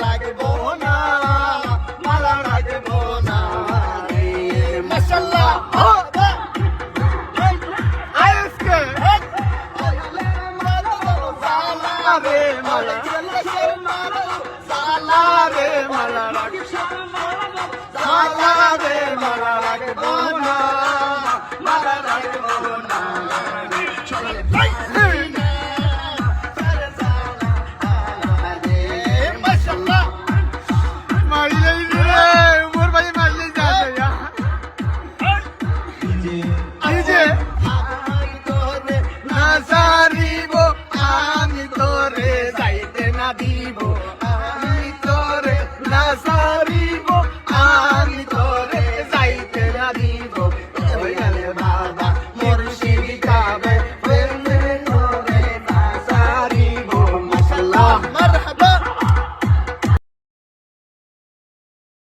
লাগবো না, মালা লাগবো না রে। মাশাআল্লাহ আজকে সালা রে মালা, সালা রে মালা